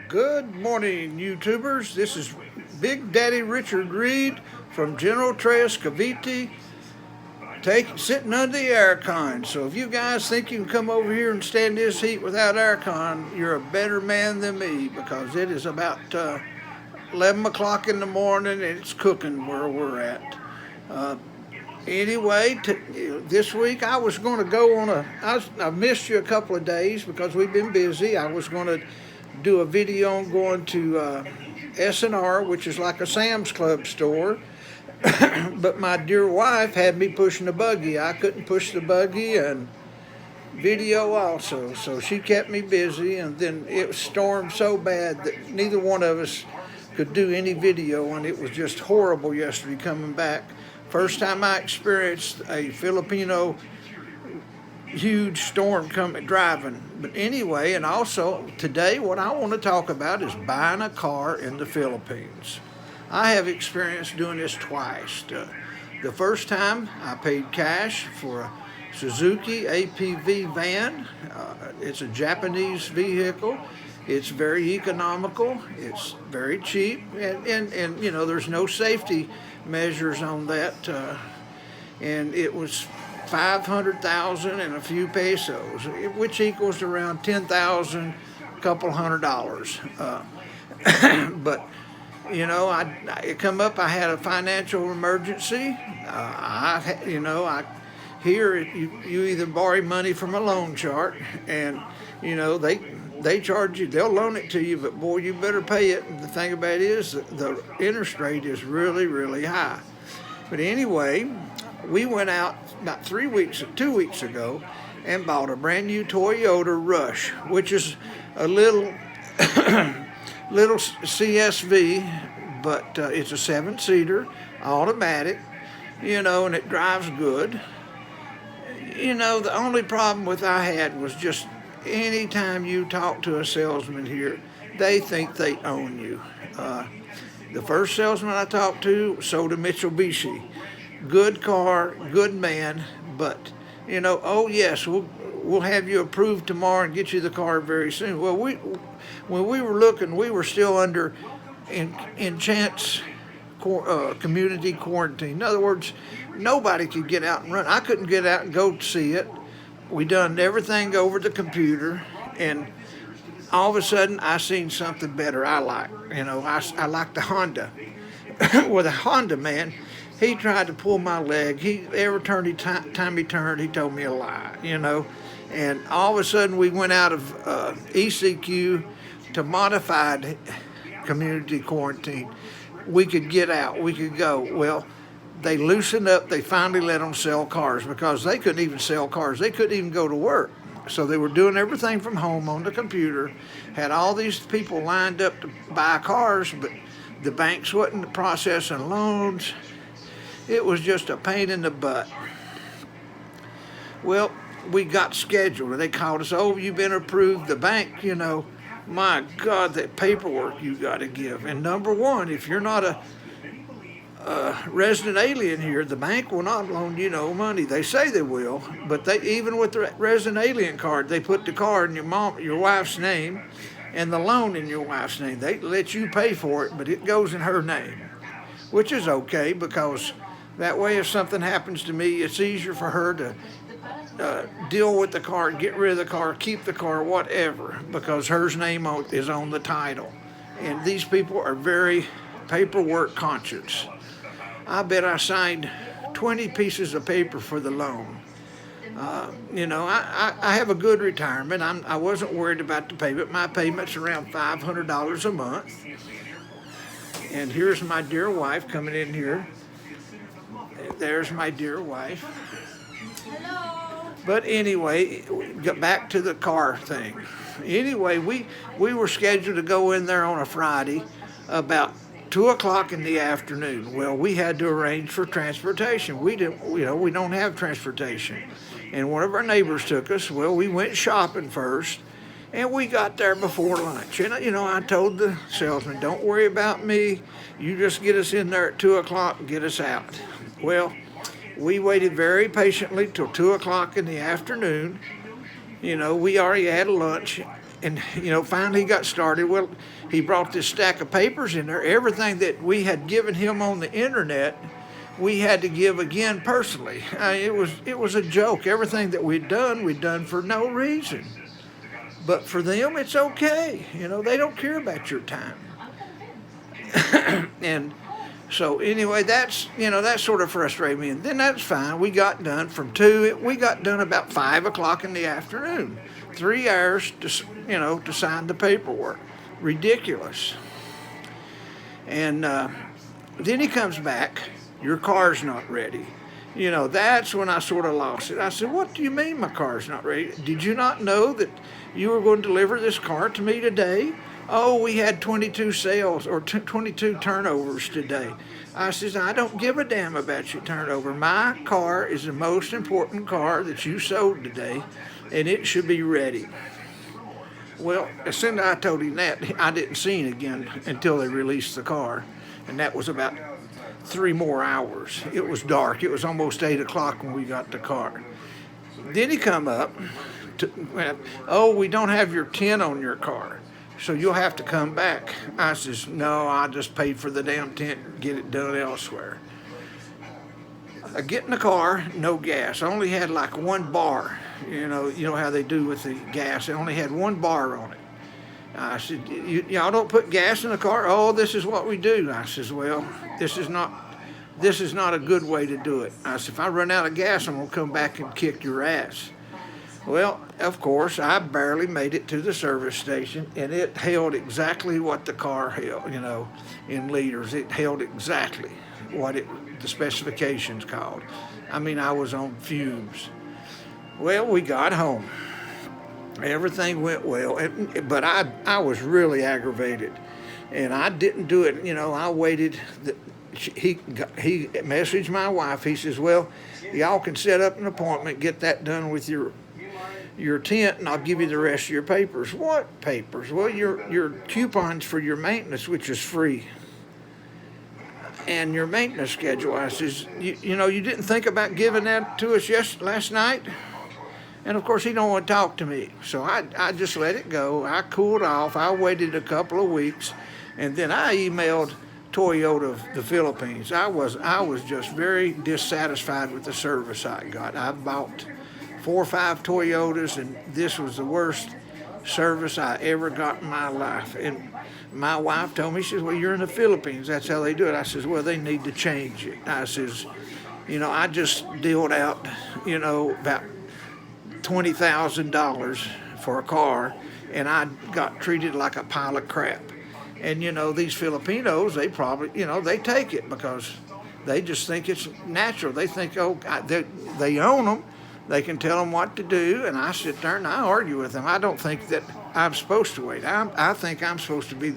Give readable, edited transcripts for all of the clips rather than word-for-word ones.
Good morning, YouTubers. This is Big Daddy Richard Reed from General Tres Cavite, sitting under the aircon. So if you guys think you can come over here and stand this heat without aircon, you're a better man than me, because it is about 11 o'clock in the morning and it's cooking where we're at. Anyway, this week I was going to go on I missed you a couple of days because we've been busy. I was going to do a video on going to S&R, which is like a Sam's Club store. But my dear wife had me pushing the buggy. I couldn't push the buggy and video also, so she kept me busy. And then it stormed so bad that neither one of us could do any video, and it was just horrible yesterday coming back. First time I experienced a Filipino huge storm driving. But anyway, and also today what I want to talk about is buying a car in the Philippines. I have experienced doing this twice. The first time I paid cash for a Suzuki APV van. It's a Japanese vehicle. It's very economical. It's very cheap, and you know, there's no safety measures on that. And it was 500,000 and a few pesos, which equals around 10,000, a couple $100. But you know, it come up. I had a financial emergency. Here you either borrow money from a loan chart, and you know they charge you. They'll loan it to you, but boy, you better pay it. And the thing about it is the interest rate is really high. But anyway, we went out about 2 weeks ago, and bought a brand new Toyota Rush, which is a little CSV, but it's a 7-seater, automatic, you know, and it drives good. You know, the only problem I had was just anytime you talk to a salesman here, they think they own you. The first salesman I talked to sold a Mitsubishi. Good car, good man, but, you know, oh yes, we'll have you approved tomorrow and get you the car very soon. Well, when we were looking, we were still under Enchant's community quarantine. In other words, nobody could get out and run. I couldn't get out and go see it. We done everything over the computer, and all of a sudden I seen something better I like. You know, I like the Honda. Well, the Honda man, he tried to pull my leg. Every time he turned, he told me a lie, you know. And all of a sudden, we went out of ECQ to modified community quarantine. We could get out. We could go. Well, they loosened up. They finally let them sell cars, because they couldn't even sell cars. They couldn't even go to work. So they were doing everything from home on the computer. Had all these people lined up to buy cars, but the banks wasn't processing loans. It was just a pain in the butt. Well, we got scheduled, and they called us, oh, you've been approved. The bank, you know, my God, that paperwork you got to give. And number one, if you're not a resident alien here, the bank will not loan you no money. They say they will, but even with the resident alien card, they put the card in your wife's name, and the loan in your wife's name. They let you pay for it, but it goes in her name, which is okay, because that way, if something happens to me, it's easier for her to deal with the car, get rid of the car, keep the car, whatever, because her name is on the title. And these people are very paperwork conscious. I bet I signed 20 pieces of paper for the loan. You know, I have a good retirement. I wasn't worried about the payment. My payment's around $500 a month. And here's my dear wife coming in here. There's my dear wife. Hello. But anyway, get back to the car thing. Anyway, we were scheduled to go in there on a Friday about 2 o'clock in the afternoon. Well, we had to arrange for transportation. We don't have transportation. And one of our neighbors took us. Well, we went shopping first, and we got there before lunch. And, you know, I told the salesman, don't worry about me. You just get us in there at 2 o'clock and get us out. Well, we waited very patiently till 2 o'clock in the afternoon. You know, we already had lunch, and finally he got started. Well, he brought this stack of papers in there. Everything that we had given him on the internet, we had to give again personally. It was a joke. Everything that we'd done for no reason. But for them, it's okay. They don't care about your time. And so anyway, that sort of frustrated me. And then that's fine. We got done from 2. We got done about 5 o'clock in the afternoon. 3 hours to sign the paperwork. Ridiculous. And then he comes back. Your car's not ready. That's when I sort of lost it. I said, what do you mean my car's not ready? Did you not know that you were going to deliver this car to me today? Oh, we had 22 sales or 22 turnovers today. I says, I don't give a damn about your turnover. My car is the most important car that you sold today, and it should be ready. Well, as soon as I told him that, I didn't see him again until they released the car, and that was about 3 more hours. It was dark. It was almost 8 o'clock when we got the car. Then he come up, oh, we don't have your tint on your car, so you'll have to come back. I says, no, I just paid for the damn tint and get it done elsewhere. I get in the car, no gas. I only had like 1 bar. You know how they do with the gas. I only had 1 bar on it. I said, y'all don't put gas in the car? Oh, this is what we do. I says, well, this is not a good way to do it. I said, if I run out of gas, I'm going to come back and kick your ass. Well, of course, I barely made it to the service station, and it held exactly what the car held, in liters. It held exactly what the specifications called. I mean, I was on fumes. Well, we got home. Everything went well, but I was really aggravated, and I didn't do it. I waited. He messaged my wife. He says, well, y'all can set up an appointment, get that done with your tent, and I'll give you the rest of your papers. What papers? Well, your coupons for your maintenance, which is free, and your maintenance schedule. I says, you didn't think about giving that to us last night? And of course, he don't want to talk to me. So I just let it go. I cooled off. I waited a couple of weeks, and then I emailed Toyota of the Philippines. I was just very dissatisfied with the service I got. I bought 4 or 5 Toyotas, and this was the worst service I ever got in my life. And my wife told me, she says, well, you're in the Philippines. That's how they do it. I says, well, they need to change it. I says, I just dealed out, about $20,000 for a car, and I got treated like a pile of crap. And these Filipinos, they probably, they take it because they just think it's natural. They think, oh, they own them. They can tell them what to do, and I sit there and I argue with them. I don't think that I'm supposed to wait. I think I'm supposed to be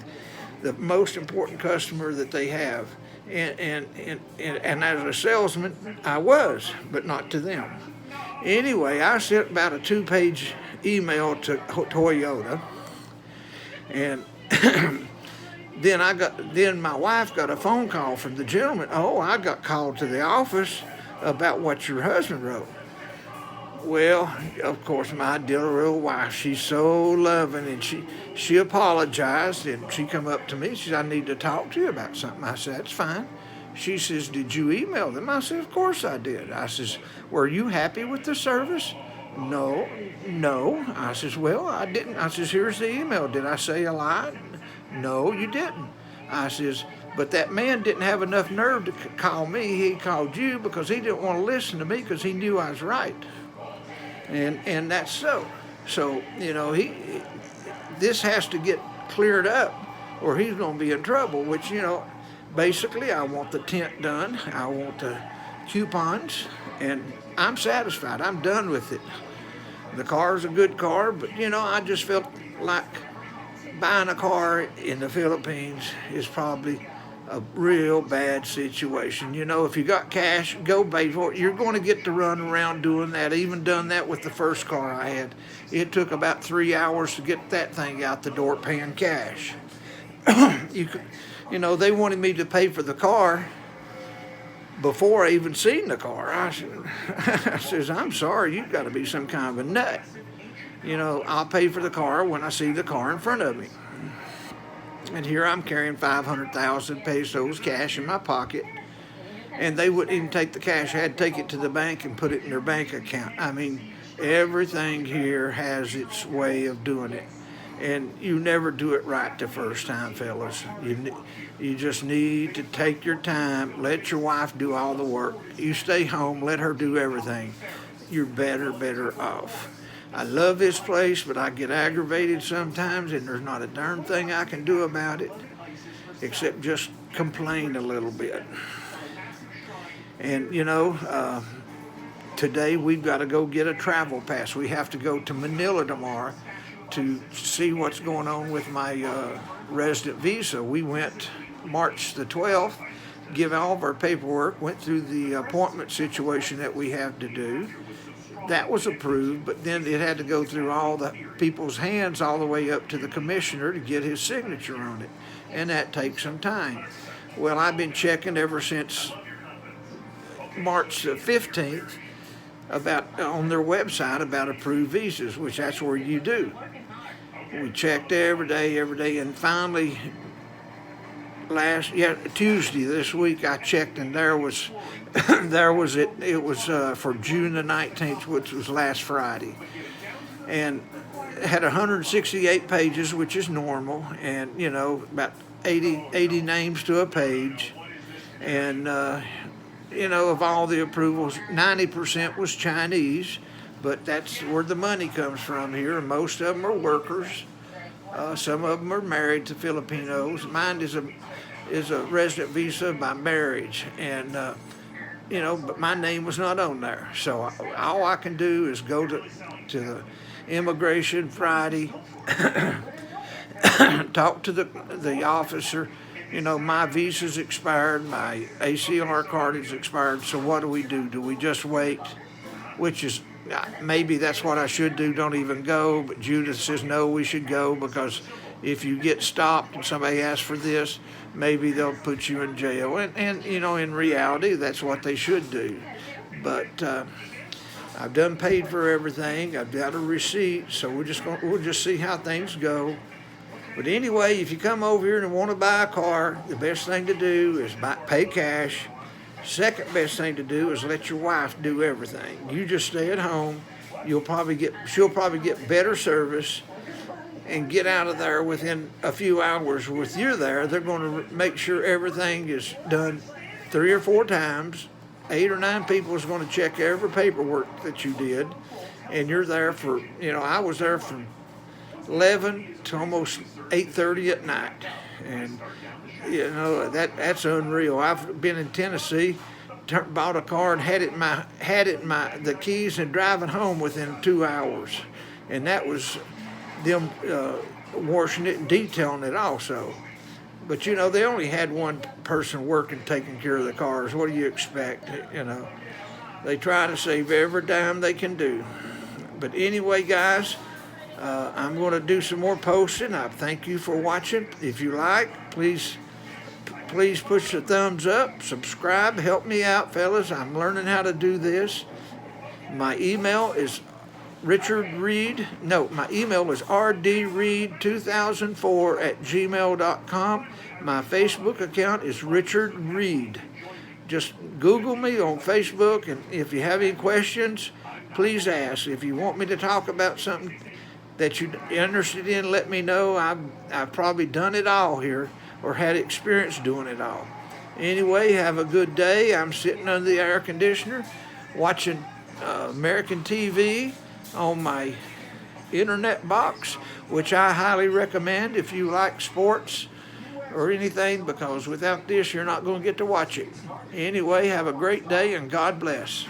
the most important customer that they have. And as a salesman, I was, but not to them. Anyway, I sent about a 2-page email to Toyota, and then my wife got a phone call from the gentleman. Oh, I got called to the office about what your husband wrote. Well, of course, my dear old wife, she's so loving, and she apologized, and she come up to me. She said, I need to talk to you about something. I said, that's fine. She says, did you email them? I said, of course I did. I says, were you happy with the service? No. I says, well, I didn't. I says, here's the email. Did I say a lie? No, you didn't. I says, but that man didn't have enough nerve to call me. He called you because he didn't want to listen to me because he knew I was right. And that's so. So, this has to get cleared up or he's going to be in trouble, which, basically, I want the tint done. I want the coupons, and I'm satisfied. I'm done with it. The car's a good car, but, I just felt like buying a car in the Philippines is probably a real bad situation. If you got cash, go pay for it. You're going to get to run around doing that. I even done that with the first car I had. It took about 3 hours to get that thing out the door paying cash. They wanted me to pay for the car before I even seen the car. I says, I'm sorry, you've got to be some kind of a nut. You know, I'll pay for the car when I see the car in front of me. And here I'm carrying 500,000 pesos cash in my pocket, and they wouldn't even take the cash. I had to take it to the bank and put it in their bank account. I mean, everything here has its way of doing it. And you never do it right the first time, fellas. You just need to take your time, let your wife do all the work. You stay home, let her do everything. You're better off. I love this place, but I get aggravated sometimes, and there's not a darn thing I can do about it except just complain a little bit. And, you know, today we've got to go get a travel pass. We have to go to Manila tomorrow to see what's going on with my resident visa. We went March the 12th, give all of our paperwork, went through the appointment situation that we have to do. That was approved, but then it had to go through all the people's hands all the way up to the commissioner to get his signature on it, and that takes some time. Well, I've been checking ever since March the 15th about on their website about approved visas, which that's where you do. We checked every day, and finally Tuesday this week I checked, and there was it was for June the 19th, which was last Friday, and it had 168 pages, which is normal, and you know, about 80 names to a page, and you know, of all the approvals, 90% was Chinese, but that's where the money comes from here. Most of them are workers. Some of them are married to Filipinos. Mine is a resident visa by marriage, and you know, but my name was not on there. So all I can do is go to the immigration Friday, talk to the officer. You know, my visa's expired, my ACR card is expired, so what do? Do we just wait? Which is, maybe that's what I should do, don't even go, but Judith says no, we should go, because if you get stopped and somebody asks for this, maybe they'll put you in jail. And you know, in reality, that's what they should do. But I've done paid for everything. I've got a receipt, so we'll just see how things go. But anyway, if you come over here and want to buy a car, the best thing to do is pay cash. Second best thing to do is let your wife do everything. You just stay at home. She'll probably get better service and get out of there within a few hours. With you there, they're going to make sure everything is done 3 or 4 times. 8 or 9 people is going to check every paperwork that you did, and you're there for, you know, I was there from 11 to almost 8:30 at night, and you know, that's unreal. I've been in Tennessee, bought a car and had the keys and driving home within 2 hours, and that was them washing it and detailing it also. But you know, they only had one person working, taking care of the cars. What do you expect? You know, they try to save every dime they can do. But anyway, guys, I'm going to do some more posting. I thank you for watching. If you like, please push the thumbs up, subscribe, help me out, fellas. I'm learning how to do this. My email is rdreed2004@gmail.com. My Facebook account is Richard Reed. Just Google me on Facebook, and if you have any questions, please ask. If you want me to talk about something that you're interested in, let me know. I've probably done it all here, or had experience doing it all. Anyway, have a good day. I'm sitting under the air conditioner watching American TV on my internet box, which I highly recommend if you like sports or anything, because without this you're not going to get to watch it. Anyway, have a great day and God bless.